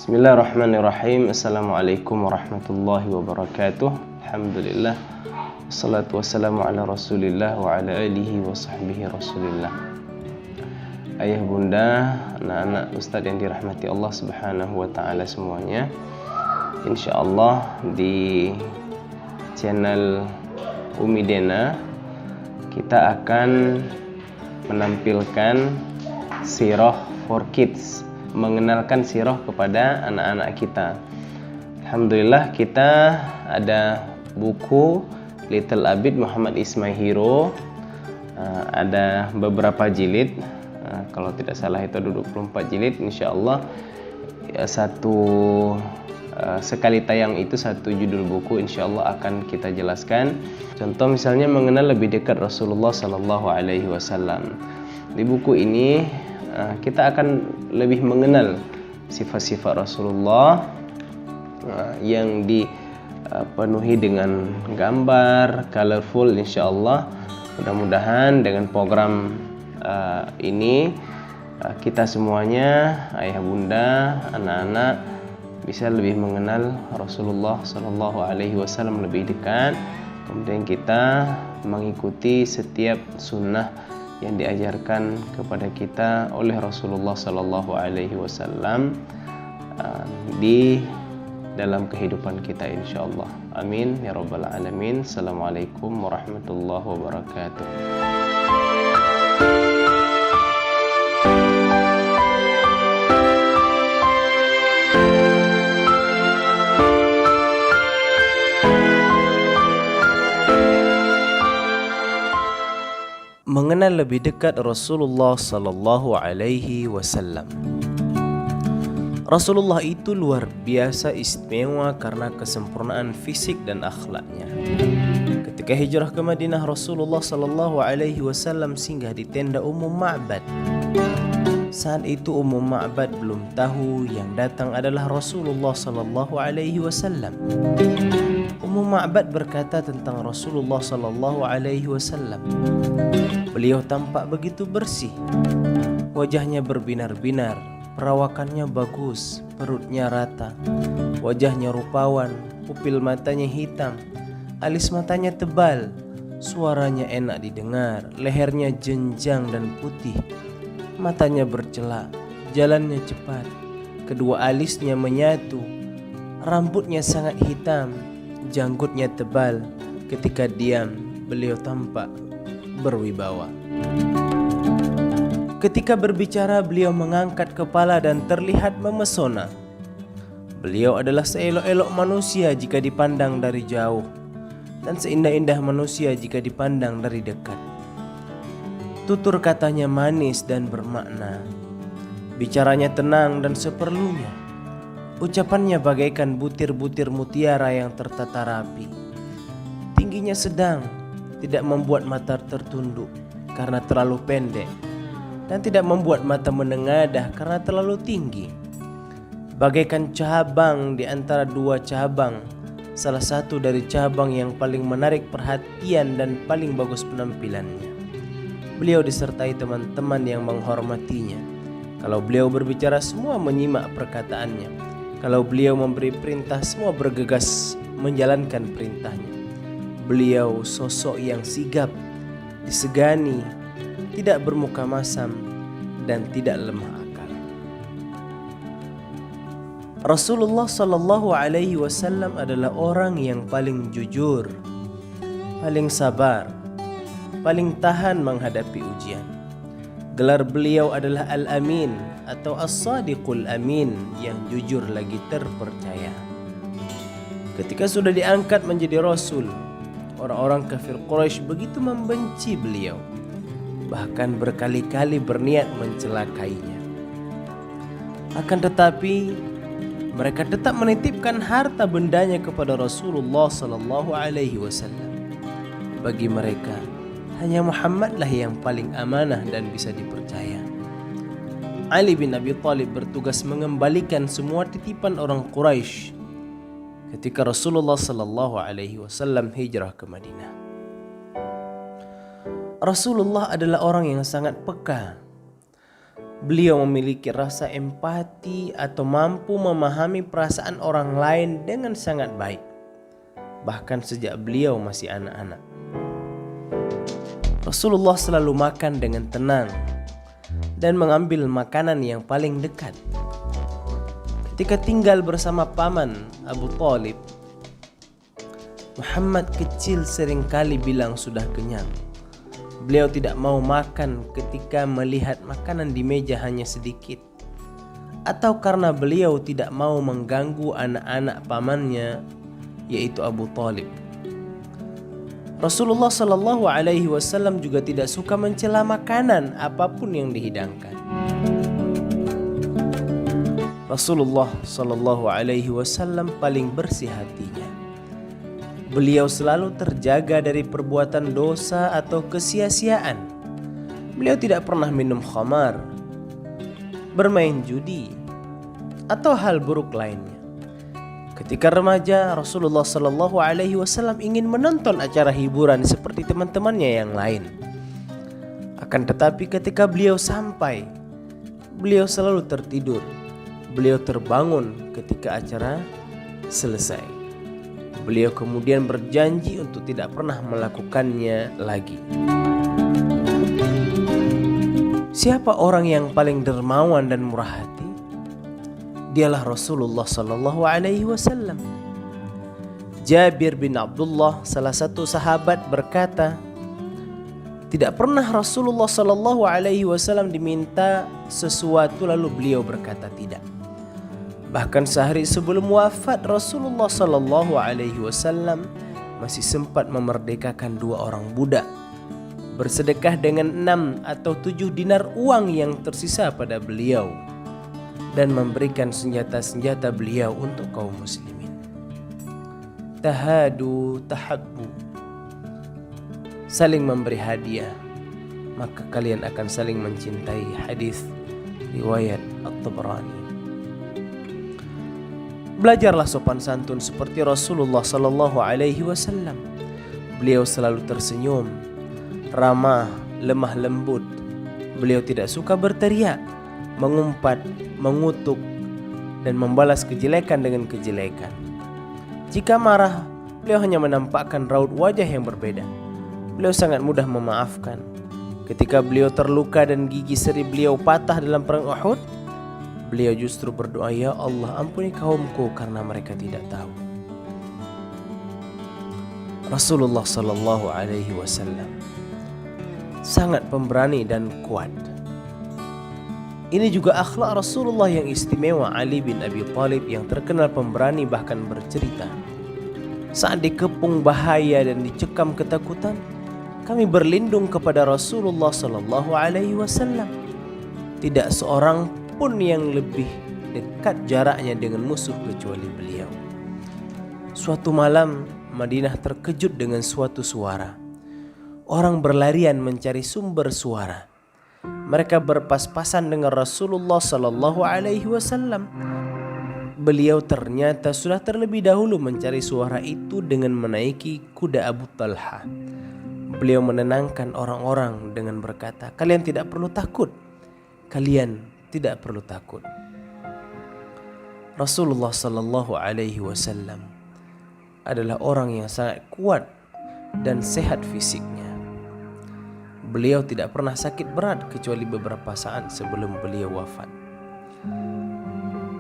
Bismillahirrahmanirrahim. Assalamualaikum warahmatullahi wabarakatuh. Alhamdulillah. Wassalatu wassalamu ala rasulillah wa ala alihi wa sahbihi rasulillah. Ayah bunda, anak-anak ustadz yang dirahmati Allah subhanahu wa ta'ala semuanya, InsyaAllah di channel Umi Dena kita akan menampilkan sirah for kids, mengenalkan sirah kepada anak-anak kita. Alhamdulillah kita ada buku Little Abid Muhammad Ismail Hero, ada beberapa jilid, kalau tidak salah itu 24 jilid. InsyaAllah sekali tayang itu satu judul buku InsyaAllah akan kita jelaskan. Contoh misalnya mengenal lebih dekat Rasulullah Sallallahu Alaihi Wasallam. Di buku ini kita akan lebih mengenal sifat-sifat Rasulullah yang dipenuhi dengan gambar, colorful. InsyaAllah mudah-mudahan dengan program ini kita semuanya, ayah bunda, anak-anak bisa lebih mengenal Rasulullah Sallallahu Alaihi Wasallam lebih dekat. Kemudian kita mengikuti setiap sunnah yang diajarkan kepada kita oleh Rasulullah Sallallahu Alaihi Wasallam di dalam kehidupan kita insyaallah. Amin ya rabbal alamin. Assalamualaikum warahmatullahi wabarakatuh. Mengenal lebih dekat Rasulullah Sallallahu Alaihi Wasallam. Rasulullah itu luar biasa istimewa karena kesempurnaan fisik dan akhlaknya. Ketika hijrah ke Madinah, Rasulullah Sallallahu Alaihi Wasallam singgah di tenda Ummu Ma'bad. Saat itu Ummu Ma'bad belum tahu yang datang adalah Rasulullah Sallallahu Alaihi Wasallam. Ummu Ma'bad berkata tentang Rasulullah Sallallahu Alaihi Wasallam, beliau tampak begitu bersih, wajahnya berbinar-binar, perawakannya bagus, perutnya rata, wajahnya rupawan, pupil matanya hitam, alis matanya tebal, suaranya enak didengar, lehernya jenjang dan putih, matanya bercelak, jalannya cepat, kedua alisnya menyatu, rambutnya sangat hitam, janggutnya tebal. Ketika diam, beliau tampak berwibawa. Ketika berbicara, beliau mengangkat kepala dan terlihat memesona. Beliau adalah seelok-elok manusia jika dipandang dari jauh, dan seindah-indah manusia jika dipandang dari dekat. Tutur katanya manis dan bermakna, bicaranya tenang dan seperlunya, ucapannya bagaikan butir-butir mutiara yang tertata rapi. Tingginya sedang, tidak membuat mata tertunduk karena terlalu pendek, dan tidak membuat mata menengadah karena terlalu tinggi. Bagaikan cabang di antara dua cabang, salah satu dari cabang yang paling menarik perhatian dan paling bagus penampilannya. Beliau disertai teman-teman yang menghormatinya. Kalau beliau berbicara, semua menyimak perkataannya. Kalau beliau memberi perintah, semua bergegas menjalankan perintahnya. Beliau sosok yang sigap, disegani, tidak bermuka masam, dan tidak lemah akal. Rasulullah Sallallahu Alaihi Wasallam adalah orang yang paling jujur, paling sabar, paling tahan menghadapi ujian. Gelar beliau adalah Al-Amin atau As-Sadiqul Amin, yang jujur lagi terpercaya. Ketika sudah diangkat menjadi Rasul, orang-orang kafir Quraisy begitu membenci beliau, bahkan berkali-kali berniat mencelakainya. Akan tetapi mereka tetap menitipkan harta bendanya kepada Rasulullah Sallallahu Alaihi Wasallam. Bagi mereka hanya Muhammadlah yang paling amanah dan bisa dipercaya. Ali bin Abi Thalib bertugas mengembalikan semua titipan orang Quraisy ketika Rasulullah Sallallahu Alaihi Wasallam hijrah ke Madinah. Rasulullah adalah orang yang sangat peka. Beliau memiliki rasa empati atau mampu memahami perasaan orang lain dengan sangat baik, bahkan sejak beliau masih anak-anak. Rasulullah selalu makan dengan tenang dan mengambil makanan yang paling dekat. Ketika tinggal bersama paman Abu Thalib, Muhammad kecil seringkali bilang sudah kenyang. Beliau tidak mau makan ketika melihat makanan di meja hanya sedikit, atau karena beliau tidak mau mengganggu anak-anak pamannya, yaitu Abu Thalib. Rasulullah Shallallahu Alaihi Wasallam juga tidak suka mencela makanan apapun yang dihidangkan. Rasulullah Shallallahu Alaihi Wasallam paling bersih hatinya. Beliau selalu terjaga dari perbuatan dosa atau kesia-siaan. Beliau tidak pernah minum khamar, bermain judi, atau hal buruk lainnya. Ketika remaja, Rasulullah Shallallahu Alaihi Wasallam ingin menonton acara hiburan seperti teman-temannya yang lain. Akan tetapi ketika beliau sampai, beliau selalu tertidur. Beliau terbangun ketika acara selesai. Beliau kemudian berjanji untuk tidak pernah melakukannya lagi. Siapa orang yang paling dermawan dan murah hati? Dialah Rasulullah Sallallahu Alaihi Wasallam. Jabir bin Abdullah, salah satu sahabat, berkata, tidak pernah Rasulullah Sallallahu Alaihi Wasallam diminta sesuatu lalu beliau berkata tidak. Bahkan sehari sebelum wafat, Rasulullah Sallallahu Alaihi Wasallam masih sempat memerdekakan 2 orang budak, bersedekah dengan 6 atau 7 dinar uang yang tersisa pada beliau, dan memberikan senjata-senjata beliau untuk kaum muslimin. Tahadu tahabbu, saling memberi hadiah, maka kalian akan saling mencintai. Hadis riwayat At-Tabrani. Belajarlah sopan santun seperti Rasulullah Sallallahu Alaihi Wasallam. Beliau selalu tersenyum, ramah, lemah lembut. Beliau tidak suka berteriak, mengumpat, mengutuk, dan membalas kejelekan dengan kejelekan. Jika marah, beliau hanya menampakkan raut wajah yang berbeda. Beliau sangat mudah memaafkan. Ketika beliau terluka dan gigi seri beliau patah dalam perang Uhud, beliau justru berdoa, ya Allah, ampuni kaumku karena mereka tidak tahu. Rasulullah Sallallahu Alaihi Wasallam sangat pemberani dan kuat. Ini juga akhlak Rasulullah yang istimewa. Ali bin Abi Thalib yang terkenal pemberani bahkan bercerita, saat dikepung bahaya dan dicekam ketakutan, kami berlindung kepada Rasulullah Sallallahu Alaihi Wasallam. Tidak seorang pun yang lebih dekat jaraknya dengan musuh kecuali beliau. Suatu malam, Madinah terkejut dengan suatu suara. Orang berlarian mencari sumber suara. Mereka berpas-pasan dengan Rasulullah Sallallahu Alaihi Wasallam. Beliau ternyata sudah terlebih dahulu mencari suara itu dengan menaiki kuda Abu Talha. Beliau menenangkan orang-orang dengan berkata, kalian tidak perlu takut. Kalian tidak perlu takut. Rasulullah Sallallahu Alaihi Wasallam adalah orang yang sangat kuat dan sehat fisiknya. Beliau tidak pernah sakit berat kecuali beberapa saat sebelum beliau wafat.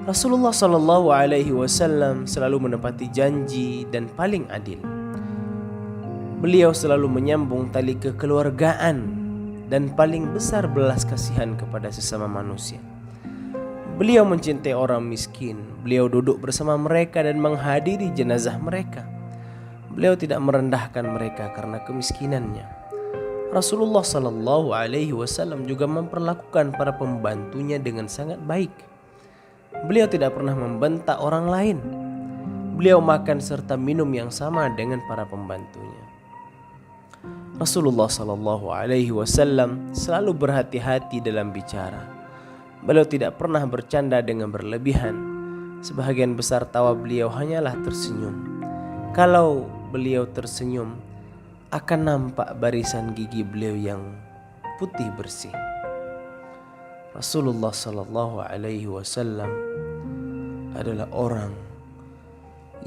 Rasulullah Sallallahu Alaihi Wasallam selalu menepati janji dan paling adil. Beliau selalu menyambung tali kekeluargaan dan paling besar belas kasihan kepada sesama manusia. Beliau mencintai orang miskin. Beliau duduk bersama mereka dan menghadiri jenazah mereka. Beliau tidak merendahkan mereka karena kemiskinannya. Rasulullah Sallallahu Alaihi Wasallam juga memperlakukan para pembantunya dengan sangat baik. Beliau tidak pernah membentak orang lain. Beliau makan serta minum yang sama dengan para pembantunya. Rasulullah Sallallahu Alaihi Wasallam selalu berhati-hati dalam bicara. Beliau tidak pernah bercanda dengan berlebihan. Sebahagian besar tawa beliau hanyalah tersenyum. Kalau beliau tersenyum, akan nampak barisan gigi beliau yang putih bersih. Rasulullah sallallahu alaihi wasallam adalah orang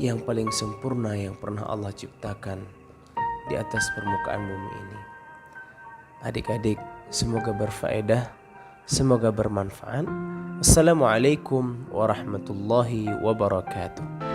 yang paling sempurna yang pernah Allah ciptakan di atas permukaan bumi ini. Adik-adik, semoga berfaedah, semoga bermanfaat. Assalamualaikum warahmatullahi wabarakatuh.